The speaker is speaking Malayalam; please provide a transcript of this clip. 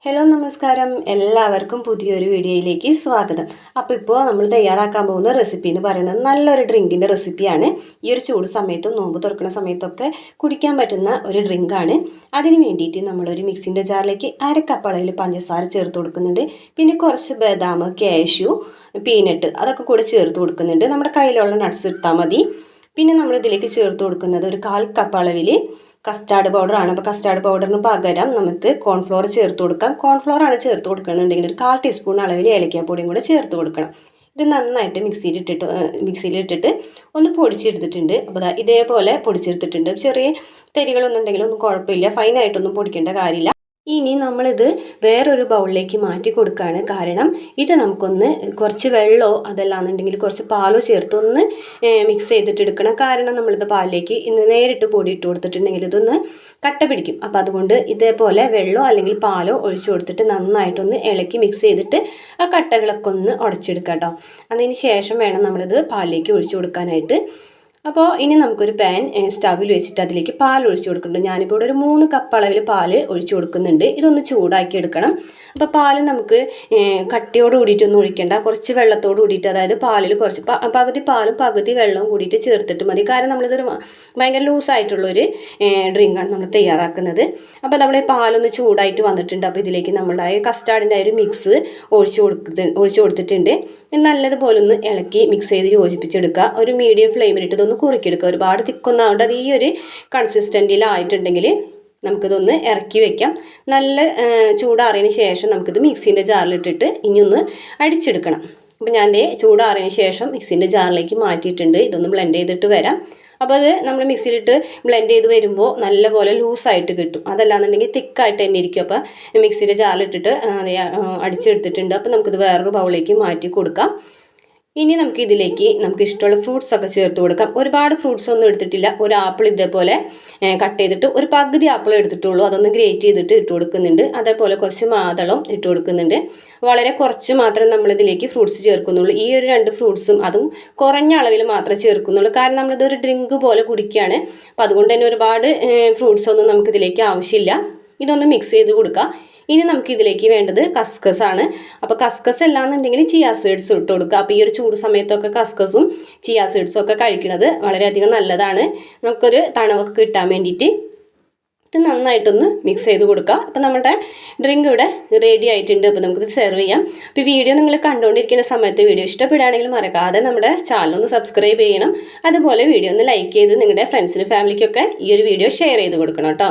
ഹലോ നമസ്കാരം, എല്ലാവർക്കും പുതിയൊരു വീഡിയോയിലേക്ക് സ്വാഗതം. അപ്പോൾ ഇപ്പോൾ നമ്മൾ തയ്യാറാക്കാൻ പോകുന്ന റെസിപ്പി എന്ന് പറയുന്നത് നല്ലൊരു ഡ്രിങ്കിൻ്റെ റെസിപ്പിയാണ്. ഈ ഒരു ചൂട് സമയത്തും നോമ്പ് തുറക്കുന്ന സമയത്തൊക്കെ കുടിക്കാൻ പറ്റുന്ന ഒരു ഡ്രിങ്കാണ്. അതിന് വേണ്ടിയിട്ട് നമ്മളൊരു മിക്സിൻ്റെ ജാറിലേക്ക് 1/2 കപ്പ് അളവിൽ പഞ്ചസാര ചേർത്ത് കൊടുക്കുന്നുണ്ട്. പിന്നെ കുറച്ച് ബദാം, കാഷ്യൂ, പീനട്ട് അതൊക്കെ കൂടെ ചേർത്ത് കൊടുക്കുന്നുണ്ട്. നമ്മുടെ കയ്യിലുള്ള നട്ട്സ് ഇട്ടാൽ മതി. പിന്നെ നമ്മളിതിലേക്ക് ചേർത്ത് കൊടുക്കുന്നത് ഒരു 1/4 കപ്പ് അളവിൽ കസ്റ്റാർഡ് പൗഡറാണ്. അപ്പോൾ കസ്റ്റാർഡ് പൗഡറിന് പകരം നമുക്ക് കോൺഫ്ലോർ ചേർത്ത് കൊടുക്കാം. കോൺഫ്ലോറാണ് ചേർത്ത് കൊടുക്കണമെന്നുണ്ടെങ്കിൽ ഒരു 1/4 ടീസ്പൂൺ അളവിൽ ഏലക്കാപ്പൊടിയും കൂടെ ചേർത്ത് കൊടുക്കണം. ഇത് നന്നായിട്ട് മിക്സിയിലിട്ടിട്ട് ഒന്ന് പൊടിച്ചെടുത്തിട്ടുണ്ട്. അപ്പോൾ ഇതേപോലെ പൊടിച്ചെടുത്തിട്ടുണ്ട്. ചെറിയ തരികളൊന്നും ഉണ്ടെങ്കിലൊന്നും കുഴപ്പമില്ല, ഫൈനായിട്ടൊന്നും പൊടിക്കേണ്ട കാര്യമില്ല. ഇനി നമ്മളിത് വേറൊരു ബൗളിലേക്ക് മാറ്റി കൊടുക്കുകയാണ്. കാരണം ഇത് നമുക്കൊന്ന് കുറച്ച് വെള്ളമോ അതല്ലാന്നുണ്ടെങ്കിൽ കുറച്ച് പാലോ ചേർത്തൊന്ന് മിക്സ് ചെയ്തിട്ട് എടുക്കണം. കാരണം നമ്മളിത് പാലിലേക്ക് ഇന്ന് നേരിട്ട് പൊടി ഇട്ട് കൊടുത്തിട്ടുണ്ടെങ്കിൽ ഇതൊന്ന് കട്ട പിടിക്കും. അപ്പോൾ അതുകൊണ്ട് ഇതേപോലെ വെള്ളമോ അല്ലെങ്കിൽ പാലോ ഒഴിച്ചു കൊടുത്തിട്ട് നന്നായിട്ടൊന്ന് ഇളക്കി മിക്സ് ചെയ്തിട്ട് ആ കട്ടകളൊക്കെ ഒന്ന് ഉടച്ചെടുക്കാം കേട്ടോ. അതിന് ശേഷം വേണം നമ്മളിത് പാലിലേക്ക് ഒഴിച്ചു കൊടുക്കാനായിട്ട്. അപ്പോൾ ഇനി നമുക്കൊരു പാൻ സ്റ്റവിൽ വെച്ചിട്ട് അതിലേക്ക് പാൽ ഒഴിച്ചു കൊടുക്കുന്നുണ്ട്. ഞാനിപ്പോൾ ഇവിടെ ഒരു 3 കപ്പ് അളവിൽ പാൽ ഒഴിച്ചു കൊടുക്കുന്നുണ്ട്. ഇതൊന്ന് ചൂടാക്കി എടുക്കണം. അപ്പോൾ പാൽ നമുക്ക് കട്ടിയോട് കൂടിയിട്ടൊന്നും ഒഴിക്കേണ്ട, കുറച്ച് വെള്ളത്തോട് കൂടിയിട്ട്, അതായത് പാലിൽ കുറച്ച് പകുതി പാലും പകുതി വെള്ളവും കൂടിയിട്ട് ചേർത്തിട്ട് മതി. കാരണം നമ്മളിതൊരു ഭയങ്കര ലൂസായിട്ടുള്ളൊരു ഡ്രിങ്കാണ് നമ്മൾ തയ്യാറാക്കുന്നത്. അപ്പോൾ നമ്മുടെ പാലൊന്ന് ചൂടായിട്ട് വന്നിട്ടുണ്ട്. അപ്പോൾ ഇതിലേക്ക് നമ്മളുടെ കസ്റ്റാർഡിൻ്റെ ഒരു മിക്സ് ഒഴിച്ചു കൊടുത്തിട്ടുണ്ട്. നല്ലതുപോലെ ഒന്ന് ഇളക്കി മിക്സ് ചെയ്ത് യോജിപ്പിച്ചെടുക്കുക. ഒരു മീഡിയം ഫ്ലെയിമിലിട്ട് ഇതൊന്ന് കുറുക്കിയെടുക്കുക. ഒരുപാട് തിക്കൊന്നും ആവേണ്ട. അത് ഈ ഒരു കൺസിസ്റ്റൻറ്റിലായിട്ടുണ്ടെങ്കിൽ നമുക്കിതൊന്ന് ഇറക്കി വയ്ക്കാം. നല്ല ചൂടാറിയതിന് ശേഷം നമുക്കിത് മിക്സിൻ്റെ ജാറിലിട്ടിട്ട് ഇനി ഒന്ന് അടിച്ചെടുക്കണം. അപ്പോൾ ഞാൻ ചൂടാറിയതിന് ശേഷം മിക്സിൻ്റെ ജാറിലേക്ക് മാറ്റിയിട്ടുണ്ട്. ഇതൊന്ന് ബ്ലെൻഡ് ചെയ്തിട്ട് വരാം. അപ്പോൾ അത് നമ്മൾ മിക്സിയിലിട്ട് ബ്ലെൻഡ് ചെയ്ത് വരുമ്പോൾ നല്ലപോലെ ലൂസായിട്ട് കിട്ടും. അതല്ലാന്നുണ്ടെങ്കിൽ തിക്കായിട്ട് തന്നെ ഇരിക്കും. അപ്പോൾ മിക്സിയുടെ ജാറിലിട്ടിട്ട് അടിച്ചെടുത്തിട്ടുണ്ട്. അപ്പോൾ നമുക്കിത് വേറൊരു ബൗളിലേക്ക് മാറ്റി കൊടുക്കാം. ഇനി നമുക്ക് ഇഷ്ടമുള്ള ഫ്രൂട്ട്സ് ഒക്കെ ചേർത്ത് കൊടുക്കാം. ഒരുപാട് ഫ്രൂട്ട്സ് ഒന്നും എടുത്തിട്ടില്ല. ഒരു ആപ്പിൾ ഇതേപോലെ കട്ട് ചെയ്തിട്ട് ഒരു പകുതി ആപ്പിൾ എടുത്തിട്ടുള്ളൂ. അതൊന്ന് ഗ്രേറ്റ് ചെയ്തിട്ട് ഇട്ട് കൊടുക്കുന്നുണ്ട്. അതേപോലെ കുറച്ച് മാതളം ഇട്ട് കൊടുക്കുന്നുണ്ട്. വളരെ കുറച്ച് മാത്രം നമ്മളിതിലേക്ക് ഫ്രൂട്ട്സ് ചേർക്കുന്നുള്ളൂ. ഈ ഒരു 2 ഫ്രൂട്ട്സും അതും കുറഞ്ഞ അളവിൽ മാത്രമേ ചേർക്കുന്നുള്ളൂ. കാരണം നമ്മളിതൊരു ഡ്രിങ്ക് പോലെ കുടിക്കുകയാണ്. അപ്പോൾ അതുകൊണ്ട് തന്നെ ഒരുപാട് ഫ്രൂട്ട്സ് ഒന്നും നമുക്കിതിലേക്ക് ആവശ്യമില്ല. ഇതൊന്ന് മിക്സ് ചെയ്ത് കൊടുക്കുക. ഇനി നമുക്കിതിലേക്ക് വേണ്ടത് കസ്കസ് ആണ്. അപ്പോൾ കസ്കസ് അല്ലാന്നുണ്ടെങ്കിൽ ചിയാ സീഡ്സ് ഇട്ട് കൊടുക്കുക. അപ്പോൾ ഈ ഒരു ചൂട് സമയത്തൊക്കെ കസ്കസും ചിയാ സീഡ്സും ഒക്കെ കഴിക്കുന്നത് വളരെയധികം നല്ലതാണ്. നമുക്കൊരു തണവൊക്കെ കിട്ടാൻ വേണ്ടിയിട്ട് ഇത് നന്നായിട്ടൊന്ന് മിക്സ് ചെയ്ത് കൊടുക്കുക. അപ്പോൾ നമ്മുടെ ഡ്രിങ്ക് ഇവിടെ റെഡി ആയിട്ടുണ്ട്. അപ്പോൾ നമുക്കിത് സെർവ് ചെയ്യാം. അപ്പോൾ ഈ വീഡിയോ നിങ്ങൾ കണ്ടുകൊണ്ടിരിക്കുന്ന സമയത്ത് വീഡിയോ ഇഷ്ടപ്പെടുകയാണെങ്കിൽ മറക്കാതെ നമ്മുടെ ചാനലൊന്ന് സബ്സ്ക്രൈബ് ചെയ്യണം. അതുപോലെ വീഡിയോ ഒന്ന് ലൈക്ക് ചെയ്ത് നിങ്ങളുടെ ഫ്രണ്ട്സിനും ഫാമിലിക്കൊക്കെ ഈ ഒരു വീഡിയോ ഷെയർ ചെയ്ത് കൊടുക്കണം കേട്ടോ.